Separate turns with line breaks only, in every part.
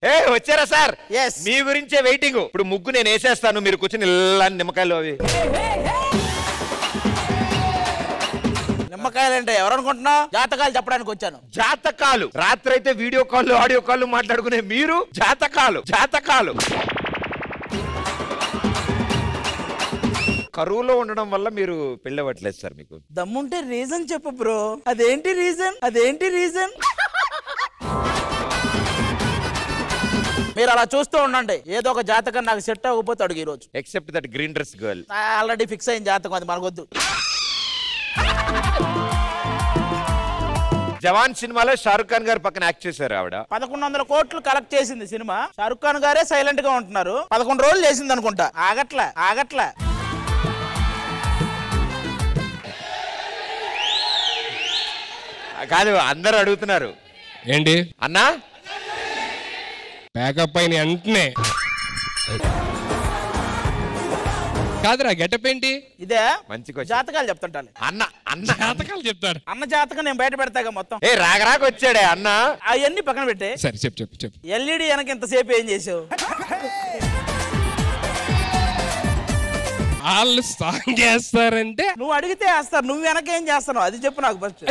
ఏ వచ్చారా sir?
Yes.
మీ గురించే waiting. ఇప్పుడు ముగ్గు నేను వేసేస్తాను, మీరు కూర్చొని ఇలా నిమ్మకాయలు అవి.
నిమ్మకాయలు అంటే ఎవరు అనుకుంటున్నావు? జాతకాలు చెప్పడానికి వచ్చాను.
జాతకాలు? రాత్రి అయితే వీడియో కాల్ ఆడియో కాల్ మాట్లాడుకునే మీరు జాతకాలు జాతకాలు. కరువులో ఉండడం వల్ల మీరు పెళ్ళవట్లేదు సార్. మీకు
దమ్ముంటే రీజన్ చెప్పు బ్రో. అదేంటి రీజన్? అదేంటి రీజన్? మీరు అలా చూస్తూ ఉండండి, ఏదో ఒక జాతకం నాకు సెట్ అవ్వకపోతే అడుగు ఈ రోజు.
Except that green dress girl.
Already fix అయిన జాతకం, అది మనకొద్దు.
జవాన్ సినిమాలో షారుఖ్ ఖాన్ గారు పక్కన యాక్ట్ చేశారు ఆవిడ.
1100 కోట్లు కలెక్ట్ చేసింది సినిమా. షారుఖ్ ఖాన్ గారే సైలెంట్ గా ఉంటున్నారు. 11 రోజులు చేసింది అనుకుంటా. ఆగట్లా.
కాదు, అందరు అడుగుతున్నారు
ఏంటి
అన్నా
ప్యాకప్ అయిన వెంటనే. కాదురా గెటప్ ఏంటి?
ఇదే
మంచి
జాతకాలు చెప్తుంటాను.
అన్న
జాతకాలు చెప్తాడు.
అన్న జాతకం నేను బయట పెడతాగా మొత్తం.
ఏ రాగరాకు వచ్చాడే అన్న.
అవన్నీ పక్కన పెట్టే.
సరే చెప్పు.
ఎల్ఈడి వెనక ఇంతసేపు ఏం చేసావు?
వాళ్ళు సాంగ్ చేస్తారంటే
నువ్వు అడిగితే వేస్తారు, నువ్వు వెనక ఏం చేస్తావు అది చెప్పు నాకు ఫస్ట్.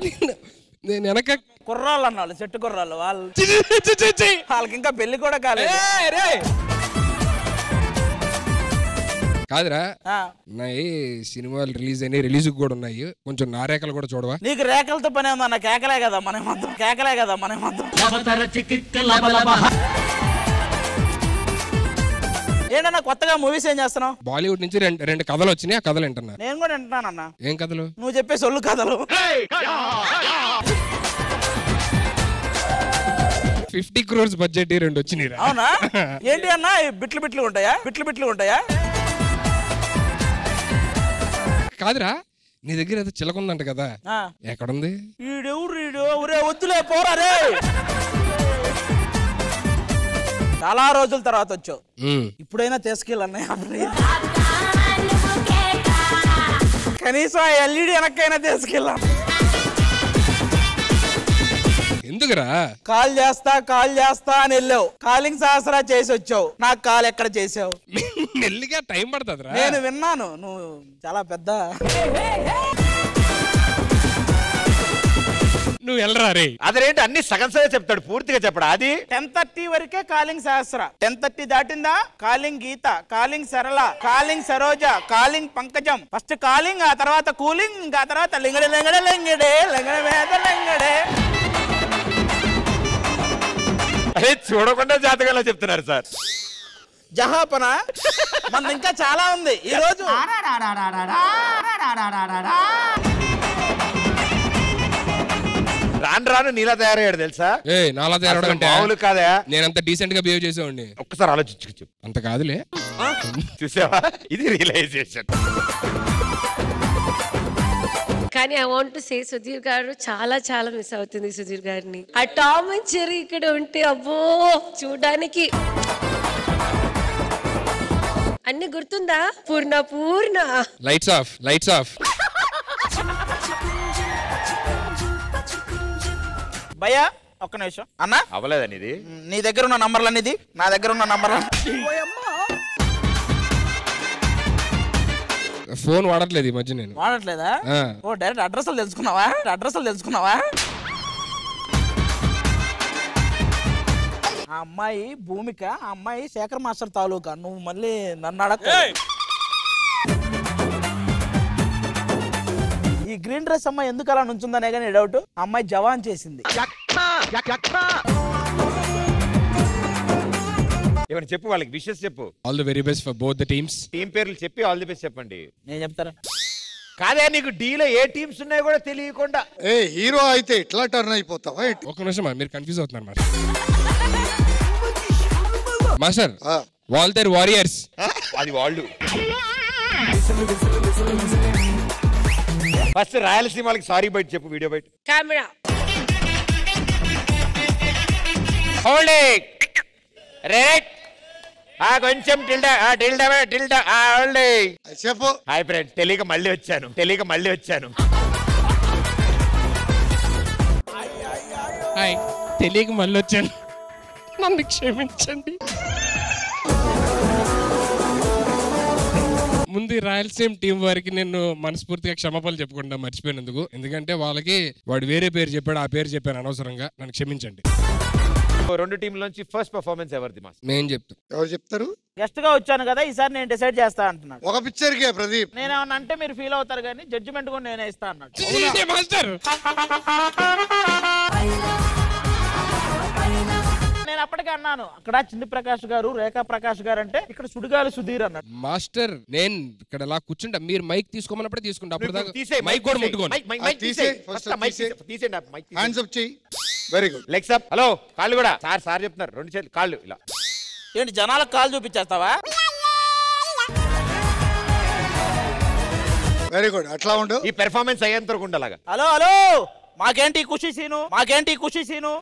నేను వెనక
కుర్రాళ్ళు అన్నాళ్ళు, చెట్టు కుర్రాళ్ళు వాళ్ళకి ఇంకా పెళ్లి కూడా కాలేదు.
కాదురా ఉన్నాయి సినిమాలు రిలీజ్ కూడా ఉన్నాయి. కొంచెం నా రేఖలు కూడా చూడవా?
నీకు రేఖలతో పని ఉందన్న. కేకలే కదా మన మొత్తం. ఏంటన్నా కొత్తగా మూవీస్ ఏం చేస్తున్నావు?
బాలీవుడ్ నుంచి రెండు కథలు వచ్చినాయి. ఆ కథలు వింటున్నా.
నేను కూడా వింటున్నానన్నా.
ఏం కథలు?
నువ్వు చెప్పే సొల్లు కథలు.
50 crores బడ్జెట్ 2 వచ్చినాయి.
అవునా? ఏంటి అన్నా బిట్లు ఉంటాయా?
కాదురా నీ దగ్గర ఏదో చిలకుందంట కదా, ఎక్కడుంది?
వద్దులే పోరా రే. చాలా రోజుల తర్వాత వచ్చావు, ఇప్పుడైనా తీసుకెళ్ళన్నయ్య. కనీసం ఎల్ఈడి వెనక్కైనా తీసుకెళ్ళా.
ఎందుకురా?
కాల్ చేస్తా అని వెళ్ళావు. కాలింగ్ సహస్రా చేసి వచ్చావు. నాకు కాల్ ఎక్కడ చేసావు?
మెల్లిగా టైం పడుతుందిరా.
నేను విన్నాను, నువ్వు చాలా పెద్ద.
నువ్వు వెళ్ళరా రే.
అదేంటి అన్ని సగం సగం చెప్తాడు, పూర్తిగా చెప్పడా? అది
10:30 వరకే కాలింగ్ సహస్ర. 10:30 దాటిందా కాలింగ్ గీత, కాలింగ్ సరళ, కాలింగ్ సరోజ, కాలింగ్ పంకజం. ఫస్ట్ కాలింగ్, ఆ తర్వాత కూలింగ్, ఆ తర్వాత లింగడే లింగడే.
అదే చూడకుండా జాతకంలో చెప్తున్నారు సార్.
జహాపన మన ఇంకా చాలా ఉంది ఈ రోజు.
రాను నీలా తయారయ్యాడు తెలుసా?
నాలా తయారవడం అంటే
మామూలు కాదా?
నేనంత డీసెంట్ గా బిహేవ్ చేసేవాడిని.
ఒక్కసారి ఆలోచించు.
అంత కాదులే.
చూసావా, ఇది రియలైజేషన్.
కానీ I want to say Sudheer గారు చాలా చాలా మిస్ అవుతుంది సుధీర్ గారిని. ఆ టామ్ అండ్ జెర్రీ ఇక్కడ ఉంటే అబ్బో చూడడానికి అన్ని గుర్తుందా? పూర్ణ
లైట్స్ ఆఫ్.
భయ్యా ఒక్క నిమిషం అన్నా.
అవ్వలేదని ఇది
నీ దగ్గర ఉన్న నంబర్లన్నీ ఇది నా దగ్గర ఉన్న నంబర్లు.
ఫోన్ వాడట్లేదు ఈ మధ్య. నేను
వాడట్లేదా? ఓ డైరెక్ట్ అడ్రస్లు తెలుసుకున్నావా? ఆ అమ్మాయి భూమిక, ఆ అమ్మాయి శేఖర్ మాస్టర్ తాలూకా. నువ్వు మళ్ళీ నన్ను అడగ. ఈ గ్రీన్ డ్రెస్ అమ్మాయి ఎందుకు అలా నుంచుందనే కానీ డౌట్. ఆ అమ్మాయి జవాన్ చేసింది.
ఏమని చెప్పు, వాళ్ళకి విషెస్ చెప్పు.
All the very best for both the teams.
Team పేర్లు చెప్పి ఆల్ ది బెస్ట్ చెప్పండి.
నేను చెప్తారా?
కాదే, నీకు డీలో ఏ టీమ్స్ ఉన్నాయో కూడా తెలియకుండా
హీరో అయితే ఇట్లా టర్న్ అయిపోతావా?
ఒక నిమిషం మీరు కన్ఫ్యూజ్ అవుతున్నారు మాస్టర్. వాల్తేర్ వారియర్స్.
అది వాళ్ళు. ఫస్ట్ రాయలసీమకి సారీ బయట చెప్పు, వీడియో బయట.
Camera
holding right. కొంచెం
చెప్పు.
హాయ్ ఫ్రెండ్స్, తెలియక మళ్ళీ వచ్చాను.
తెలియక మళ్ళీ వచ్చాను. నన్ను క్షమించండి. ముందు రాయలసీమ టీం వారికి నేను మనస్ఫూర్తిగా క్షమాపణలు చెప్పుకుంటా మర్చిపోయినందుకు. ఎందుకంటే వాళ్ళకి వాడు వేరే పేరు చెప్పాడు, ఆ పేరు చెప్పాను అనవసరంగా, నన్ను క్షమించండి.
రెండు టీంల నుంచి ఫస్ట్ పర్ఫార్మెన్స్ ఎవరిది మాస్?
నేను చెప్తాను.
ఎవరు చెప్తారు?
గెస్ట్ గా వచ్చాను కదా, ఈసారి నేను డిసైడ్ చేస్తా అంటున్నాడు.
ఒక పిక్చర్ కే ప్రదీప్.
నేనేమన్నా అంటే మీరు ఫీల్ అవుతారు కానీ జడ్జిమెంట్ కూడా నేనే ఇస్తా అన్నాడు.
మాస్టర్
నేను అప్పటికే అన్నాను, అక్కడ చిన్ని ప్రకాష్ గారు, రేఖా ప్రకాష్ గారు అంటే ఇక్కడ సుడిగాలి సుధీర్ అన్నాడు.
మాస్టర్ నేను ఇక్కడ ఇలా కూర్చుంటా, మీరు మైక్ తీసుకోమన్నప్పుడే తీసుకుంటా. అప్పుడు దాకా
తీసేయ్,
మైక్ కూడా ముట్టుకోండి.
హ్యాండ్స్ అప్ చేయి. Very good.
Legs up. Hello, కాళ్ళు కూడా. సార్ చెప్తున్నారు, రెండు చేతులు కాళ్ళు ఇలా.
ఏంటి జనాలకు కాలు చూపించేస్తావా?
Very good. అట్లా ఉండు.
ఈ పెర్ఫార్మెన్స్ అయ్యేంత వరకు ఉండాలగా.
హలో హలో, మాకేంటి ఖుషి సీను, మాకేంటి ఖుషి సీను.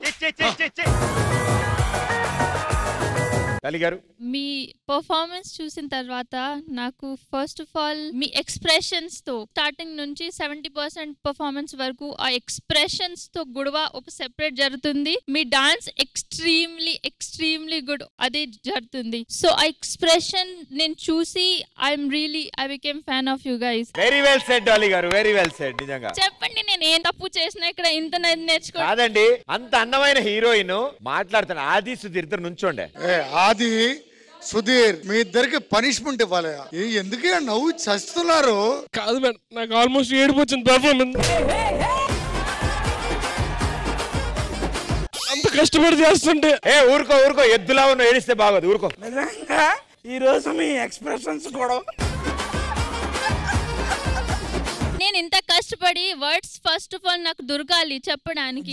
తల్లి గారు,
మీ పర్ఫార్మెన్స్ చూసిన తర్వాత నాకు first of all me expressions తో స్టార్టింగ్ నుంచి 70% పర్ఫార్మెన్స్ వరకు ఆ ఎక్స్ప్రెషన్స్ తో గుడవ ఒక సెపరేట్ జరుగుతుంది. మీ డాన్స్ ఎక్స్ట్రీమ్లీ గుడ్, అదే జరుగుతుంది. సో ఆ ఎక్స్ప్రెషన్ నేను చూసి I became fan of you guys.
Very well said Dolly గారు, వెరీ వెల్ సెడ్. నిజంగా
చెప్పండి, నేను ఏం తప్పు చేసినా ఇక్కడ ఇంత నేర్చుకో.
కాదండి, అంత అందమైన హీరోయిన్ మాట్లాడుతాను. ఆది సుధీర్ ఇద్దరు నుంచోండే.
ఆది సుధీర్, మీ ఇద్దరికి పనిష్మెంట్ ఇవ్వాలి. ఎందుకే నవ్వు చస్తున్నారు?
కాదు మేడం, నాకు ఆల్మోస్ట్ ఏడుపు వచ్చింది పర్ఫార్మెన్స్. అంత కష్టపడి చేస్తుంటే.
ఊరుకో, ఎద్దులా ఉన్న ఏడిస్తే బాగోదు. ఊరుకో.
నిజంగా ఈ రోజు మీ ఎక్స్ప్రెషన్స్ కూడా.
నేను ఇంత కష్టపడి వర్డ్స్ ఫస్ట్ ఆఫ్ ఆల్ నాకు దొరకాలి చెప్పడానికి.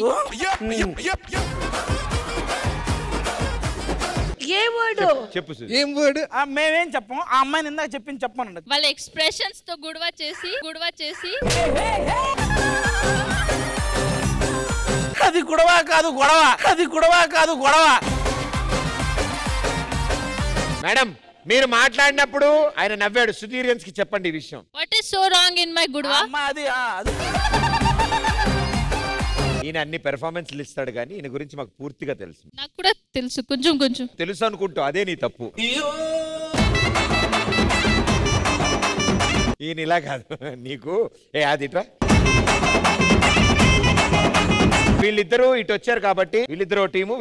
ఏ వర్డ్?
చెప్పు.
ఏం వర్డ్?
మేమేం చెప్పం, ఆ అమ్మాయిని ఇందాక చెప్పింది చెప్పమనండి.
వాళ్ళ ఎక్స్ప్రెషన్స్ తో గుడవ చేసి
అది గొడవ కాదు గొడవ, అది గొడవ కాదు గొడవ.
మేడం, మీరు మాట్లాడినప్పుడు ఆయన నవ్వాడు. సుధీరియన్స్ కి చెప్పండి ఈ విషయం.
What is so wrong in my గుడవ?
అది
ఈయన అన్ని పెర్ఫార్మెన్స్లు ఇస్తాడు కానీ ఈయన గురించి మాకు పూర్తిగా తెలుసు.
నాకు కూడా తెలుసు, కొంచెం
తెలుసు అనుకుంటూ, అదే నీ తప్పు. ఈయన ఇలా కాదు నీకు. ఆదిట్రా, వీళ్ళిద్దరూ ఇటు వచ్చారు కాబట్టి వీళ్ళిద్దరు టీము.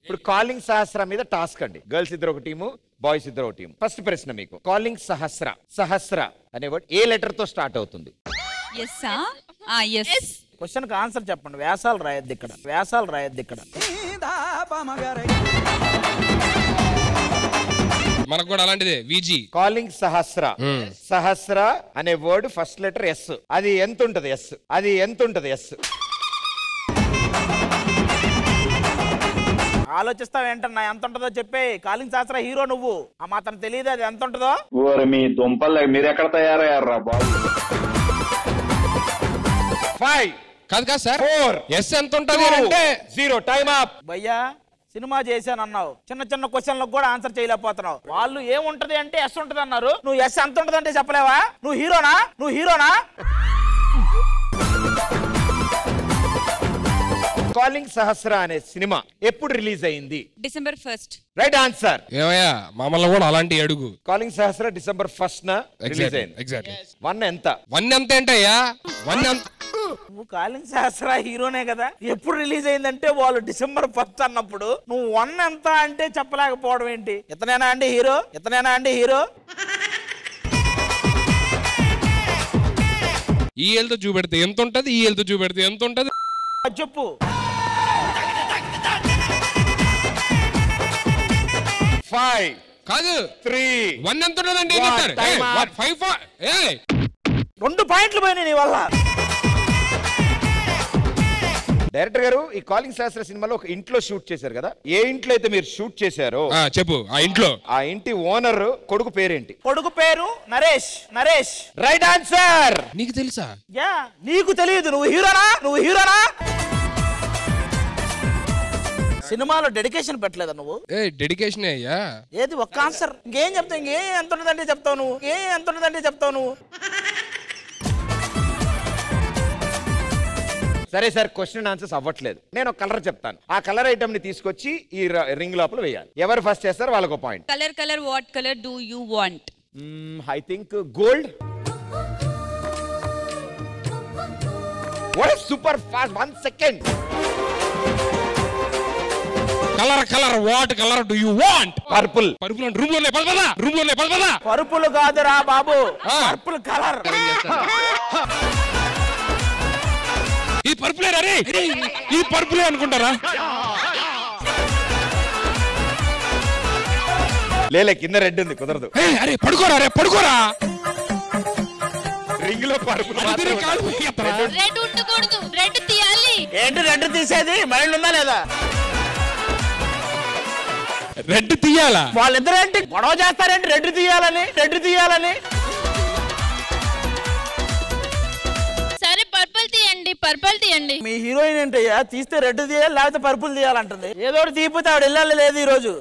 ఇప్పుడు కాలింగ్ సహస్ర మీద టాస్క్ అండి. గర్ల్స్ ఇద్దరు ఒక టీము, బాయ్స్ ఇద్దరు ఒక టీము. ఫస్ట్ ప్రశ్న మీకు, కాలింగ్ సహస్ర అనే వర్డ్ ఏ లెటర్ తో స్టార్ట్ అవుతుంది?
క్వశ్చన్ కి ఆన్సర్ చెప్పండి. వ్యాసాలు రాయద్దు ఇక్కడ.
మనకు కూడా అలాంటిదే. విజి.
కాలింగ్ సహస్ర అనే వర్డ్ ఫస్ట్ లెటర్ ఎస్. అది ఎంత ఉంటది? ఎస్.
ఆలోచిస్తావేంటన్నా? ఎంత ఉంటుందో చెప్పే. కాలింగ్ శాస్త్ర హీరో నువ్వు, ఆ మాత్రం తెలియదు అది ఎంత ఉంటుందో?
మీ దుంపలు మీరు ఎక్కడ తయారయ్యారా బాబు?
5
కాదు సార్,
4
ఎస్ ఎంత ఉంటుంది అంటే
0. Time up.
భయ్యా, సినిమా చేశాను అన్నావు, చిన్న క్వశ్చన్లకు కూడా ఆన్సర్ చేయలేకపోతున్నావు. వాళ్ళు ఏముంటది అంటే ఎస్ ఉంటది అన్నారు, నువ్వు ఎస్ ఎంత ఉంటది అంటే చెప్పలేవా? నువ్వు హీరోనా?
కాలింగ్ సహస్ర అనే సినిమా ఎప్పుడు రిలీజ్ అయింది?
December 1st.
Right answer.
ఏమయ్యా, మామూలు కూడా అలాంటి అడుగు.
కాలింగ్ సహస్ర December 1st రిలీజ్ అయింది.
ఎగ్జాక్ట్లీ.
1 ఎంత?
1 ఎంత ఏంటయ్యా? 1 ఎంత?
నువ్వు కాలింగ్ శాస్త్ర హీరోనే కదా, ఎప్పుడు రిలీజ్ అయిందంటే వాళ్ళు December 1st అన్నప్పుడు నువ్వు 1 ఎంత అంటే చెప్పలేకపోవడం ఏంటి? ఇతనేనా అండి హీరో?
ఈ ఏళ్ళతో చూపెడితే ఎంత ఉంటది, ఈ ఏళ్ళతో చూపెడితే ఎంత ఉంటది
చెప్పు.
5
కాదు
3
1 ఎంత ఉంటదండి?
2 పాయింట్లు పోయినాయి నీ వల్ల.
డైరెక్టర్ గారు, ఈ కాలింగ్ శాస్త్ర సినిమాలో ఒక ఇంట్లో షూట్ చేశారు కదా, ఏ ఇంట్లో అయితే మీరు షూట్ చేశారో
చెప్పు. ఆ
ఇంటి ఓనర్ కొడుకు పేరేంటి?
కొడుకు పేరు నరేష్.
Right answer.
నీకు తెలుసా?
నీకు తెలియదు? నువ్వు హీరోనా? సినిమాలో డెడికేషన్ పెట్టలేదా నువ్వు?
డెడికేషన్ అయ్యా.
ఏది ఒక్క ఆన్సర్? ఇంకేం చెప్తావు? ఎంత ఉంటుందంటే చెప్తావు నువ్వు?
సరే సార్, క్వశ్చన్ ఆన్సర్స్ అవ్వట్లేదు. నేను ఒక కలర్ చెప్తాను, ఆ కలర్ ఐటమ్ ని తీసుకొచ్చి ఈ రింగ్ లోపల వేయాలి. ఎవరు ఫస్ట్ చేస్తారు వాళ్ళకు point.
Colour what colour do you want?
I think gold. What super fast, 1 second.
Colour what colour do you want?
Purple.
Purple అంటే రూమ్ లోనే పదపదా.
పరుపులు కాదురా బాబు, పర్పుల్ కలర్.
ఈ పర్పులే రే, ఈ పర్పులే అనుకుంటారా?
లేలే, కింద రెడ్ ఉంది, కుదరదు.
అరే పడుకోరా.
రింగ్ లో పర్పుల్.
రెడ్ ఉండకూడదు, రెడ్ తీయాలి.
ఏంటి రెడ్ తీసేది? మైండ్ ఉందా లేదా?
రెడ్ తీయాలా?
వాళ్ళిద్దరు ఏంటి గొడవ చేస్తారేంటి? రెడ్ తీయాలని.
సరే పర్పుల్ తీయండి.
మీ హీరోయిన్ ఏంటయ్యా, తీస్తే రెడ్ తీయాలి లేకపోతే పర్పుల్ తీయాలంటుంది. ఏదో ఒకటి తీయకపోతే ఆవిడ వెళ్ళాలి లేదు ఈ రోజు.